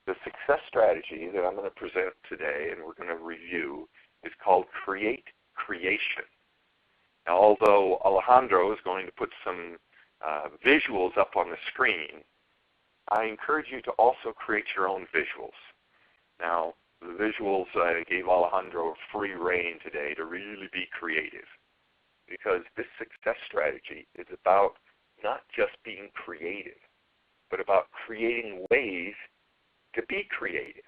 The success strategy that I'm going to present today and we're going to review is called Create Creation. Now, although Alejandro is going to put some visuals up on the screen, I encourage you to also create your own visuals. Now, the visuals, I gave Alejandro free rein today to really be creative, because this success strategy is about not just being creative, but about creating ways to be creative.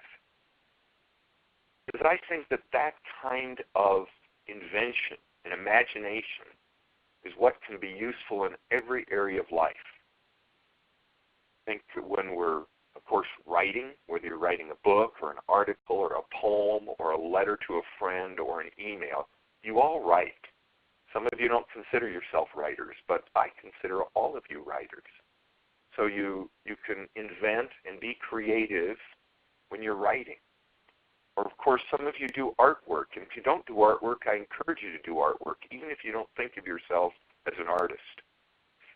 Because I think that that kind of invention and imagination is what can be useful in every area of life. I think that when we're, of course, writing, whether you're writing a book or an article or a poem or a letter to a friend or an email, you all write. Some of you don't consider yourself writers, but I consider all of you writers. So you can invent and be creative when you're writing. Or, of course, some of you do artwork. And if you don't do artwork, I encourage you to do artwork, even if you don't think of yourself as an artist.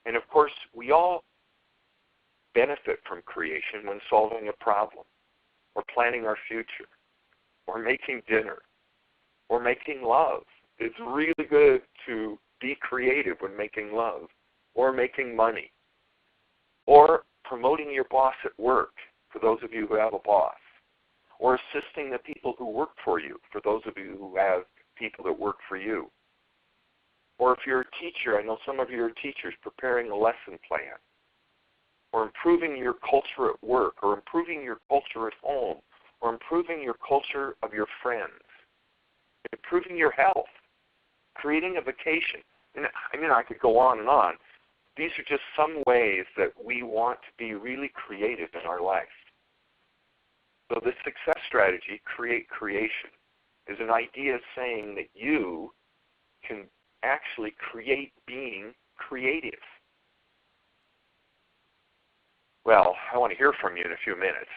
And, of course, we all benefit from creation when solving a problem, or planning our future, or making dinner, or making love. It's really good to be creative when making love, or making money, or promoting your boss at work, for those of you who have a boss, or assisting the people who work for you, for those of you who have people that work for you. Or if you're a teacher, I know some of you are teachers, preparing a lesson plan, or improving your culture at work, or improving your culture at home, or improving your culture of your friends, improving your health, creating a vacation. And I could go on and on. These are just some ways that we want to be really creative in our life. So the success strategy, Create Creation, is an idea saying that you can actually create being creative. Well, I want to hear from you in a few minutes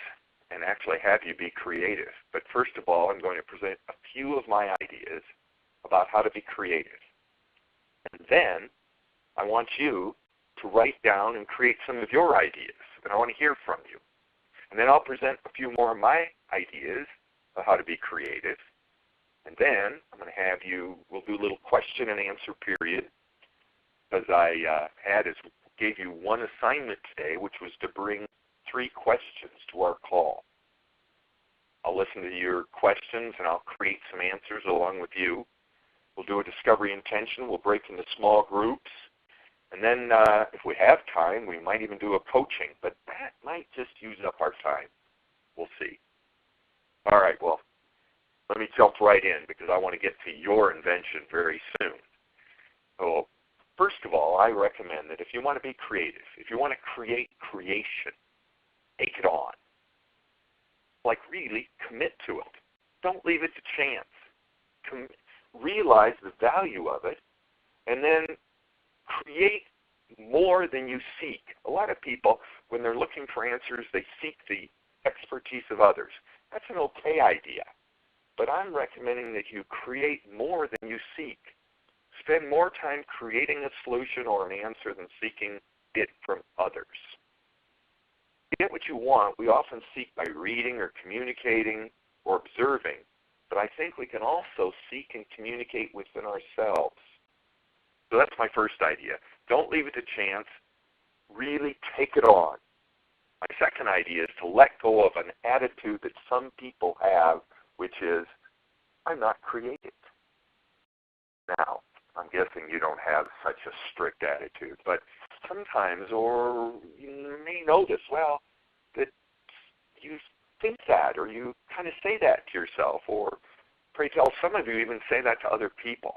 and actually have you be creative. But first of all, I'm going to present a few of my ideas about how to be creative. And then I want you to write down and create some of your ideas. And I want to hear from you. And then I'll present a few more of my ideas of how to be creative. And then I'm going to have you, we'll do a little question and answer period, because I gave you one assignment today, which was to bring 3 questions to our call. I'll listen to your questions and I'll create some answers along with you. We'll do a discovery intention. We'll break into small groups. And then if we have time, we might even do a coaching. But that might just use up our time. We'll see. All right, well, let me jump right in because I want to get to your invention very soon. So first of all, I recommend that if you want to be creative, if you want to create creation, take it on. Like really commit to it. Don't leave it to chance. Realize the value of it, and then create more than you seek. A lot of people, when they're looking for answers, they seek the expertise of others. That's an okay idea, but I'm recommending that you create more than you seek. Spend more time creating a solution or an answer than seeking it from others. To get what you want, we often seek by reading or communicating or observing, but I think we can also seek and communicate within ourselves. So that's my first idea. Don't leave it to chance. Really take it on. My second idea is to let go of an attitude that some people have, which is, I'm not creative. Now, I'm guessing you don't have such a strict attitude, but sometimes, or you may notice, well, that you think that, or you kind of say that to yourself, or pray tell, some of you even say that to other people.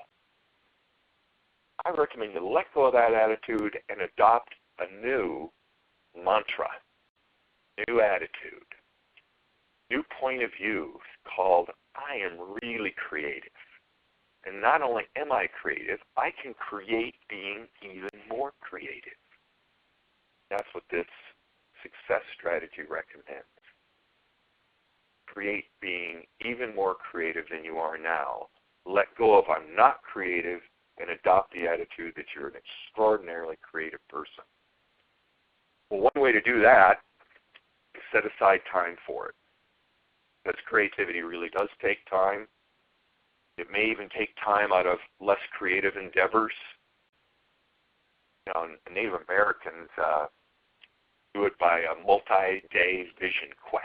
I recommend you let go of that attitude and adopt a new mantra, new attitude, new point of view called, I am really creative. And not only am I creative, I can create being even more creative. That's what this success strategy recommends. Create being even more creative than you are now. Let go of I'm not creative and adopt the attitude that you're an extraordinarily creative person. Well, one way to do that set aside time for it. Because creativity really does take time. It may even take time out of less creative endeavors. You know, Native Americans do it by a multi-day vision quest.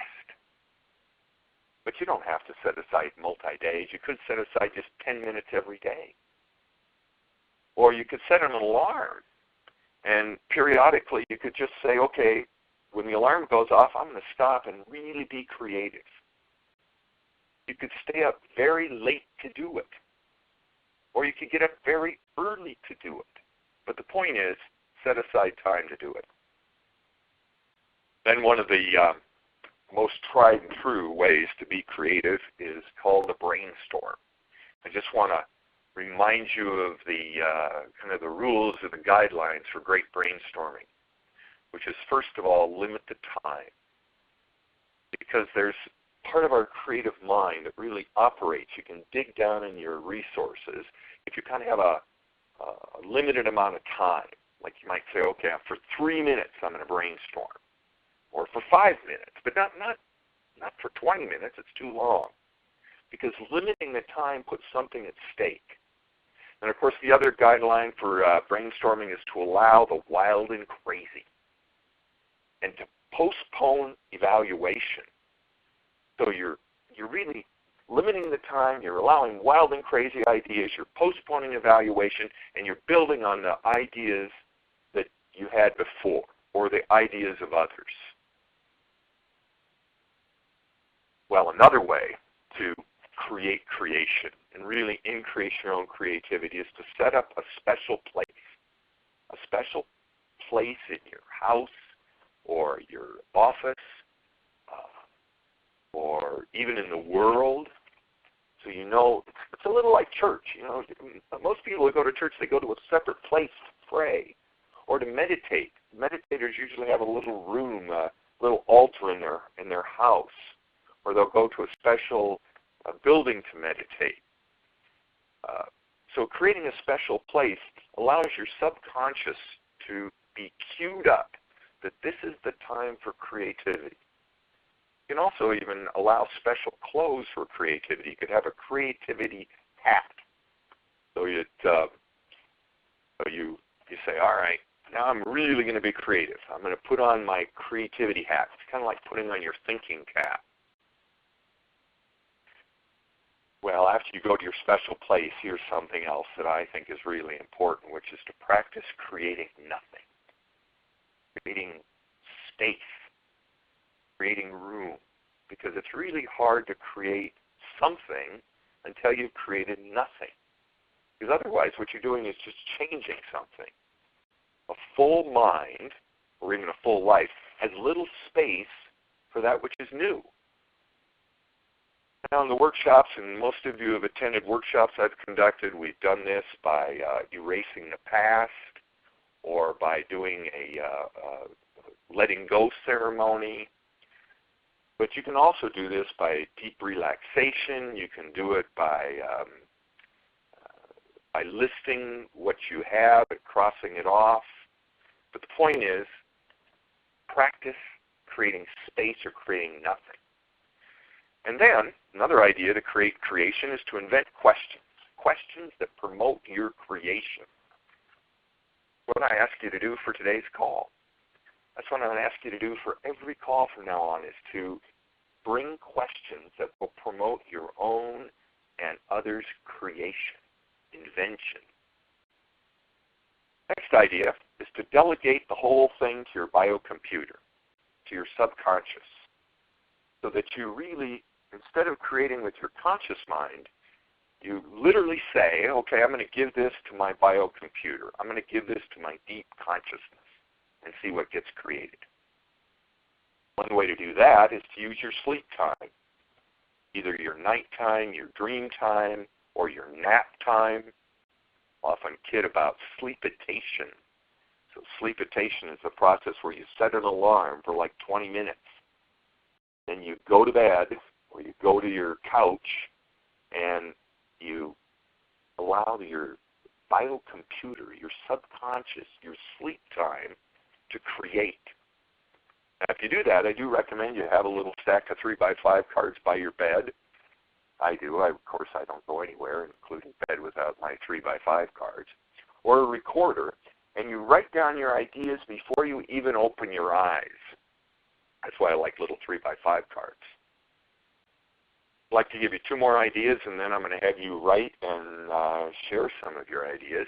But you don't have to set aside multi-days. You could set aside just 10 minutes every day. Or you could set an alarm. And periodically you could just say, okay, when the alarm goes off, I'm going to stop and really be creative. You could stay up very late to do it. Or you could get up very early to do it. But the point is, set aside time to do it. Then one of the most tried and true ways to be creative is called the brainstorm. I just want to remind you of the kind of the rules or the guidelines for great brainstorming, which is first of all, limit the time. Because there's part of our creative mind that really operates. You can dig down in your resources. If you kind of have a limited amount of time, like you might say, okay, for 3 minutes I'm going to brainstorm, or for 5 minutes, but not for 20 minutes, it's too long. Because limiting the time puts something at stake. And of course the other guideline for brainstorming is to allow the wild and crazy, and to postpone evaluation. So you're really limiting the time, you're allowing wild and crazy ideas, you're postponing evaluation, and you're building on the ideas that you had before, or the ideas of others. Well, another way to create creation and really increase your own creativity is to set up a special place. A special place in your house or your office or even in the world. So you know, it's a little like church. You know, most people who go to church, they go to a separate place to pray or to meditate. Meditators usually have a little room, a little altar in their house, or they'll go to a special building to meditate. So creating a special place allows your subconscious to be cued up that this is the time for creativity. You can also even allow special clothes for creativity. You could have a creativity hat. So you say, all right, now I'm really going to be creative. I'm going to put on my creativity hat. It's kind of like putting on your thinking cap. Well, after you go to your special place, here's something else that I think is really important, which is to practice creating nothing. Creating space. Creating room. Because it's really hard to create something until you've created nothing. Because otherwise what you're doing is just changing something. A full mind, or even a full life, has little space for that which is new. Now in the workshops, and most of you have attended workshops I've conducted, we've done this by erasing the past, or by doing a letting go ceremony. But you can also do this by deep relaxation. You can do it by listing what you have and crossing it off. But the point is, practice creating space or creating nothing. And then, another idea to create creation is to invent questions. Questions that promote your creation. What I ask you to do for today's call. That's what I'm going to ask you to do for every call from now on, is to bring questions that will promote your own and others' creation, invention. Next idea is to delegate the whole thing to your biocomputer, to your subconscious, so that you really, instead of creating with your conscious mind, you literally say, okay, I'm going to give this to my biocomputer. I'm going to give this to my deep consciousness and see what gets created. One way to do that is to use your sleep time, either your nighttime, your dream time, or your nap time. I often kid about sleepitation. So sleepitation is a process where you set an alarm for like 20 minutes. Then you go to bed, or you go to your couch, and you allow your biocomputer, your subconscious, your sleep time to create. Now, if you do that, I do recommend you have a little stack of 3x5 cards by your bed. I do. Of course, I don't go anywhere, including bed, without my 3x5 cards. Or a recorder, and you write down your ideas before you even open your eyes. That's why I like little 3x5 cards. I'd like to give you two more ideas, and then I'm going to have you write and share some of your ideas.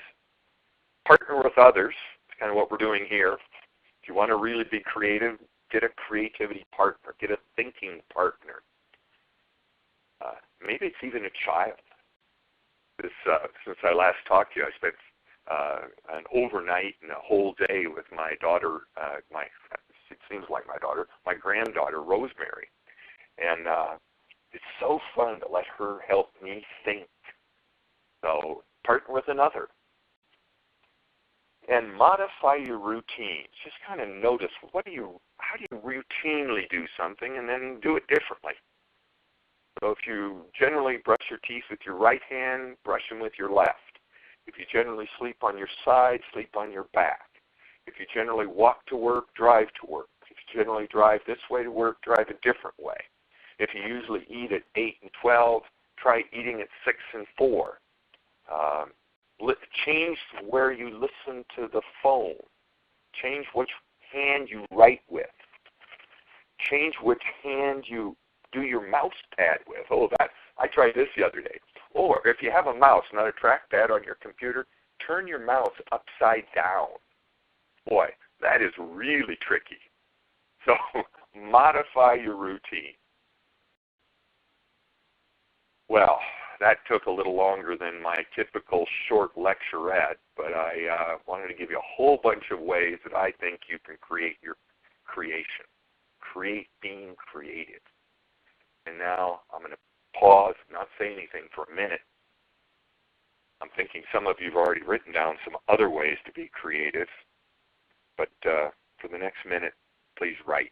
Partner with others. That's kind of what we're doing here. If you want to really be creative, get a creativity partner. Get a thinking partner. Maybe it's even a child. Since I last talked to you, I spent an overnight and a whole day with my daughter, it seems like my daughter, my granddaughter, Rosemary. And it's so fun to let her help me think. So partner with another. And modify your routines. Just kind of notice, how do you routinely do something, and then do it differently. So if you generally brush your teeth with your right hand, brush them with your left. If you generally sleep on your side, sleep on your back. If you generally walk to work, drive to work. If you generally drive this way to work, drive a different way. If you usually eat at 8 and 12, try eating at 6 and 4. Change where you listen to the phone. Change which hand you write with. Change which hand you do your mouse pad with. I tried this the other day. Or if you have a mouse, not a trackpad on your computer, turn your mouse upside down. Boy, that is really tricky. So modify your routine. Well, that took a little longer than my typical short lecturette, but I wanted to give you a whole bunch of ways that I think you can create your creation. Create being creative. And now I'm going to pause, not say anything for a minute. I'm thinking some of you have already written down some other ways to be creative, but for the next minute, please write.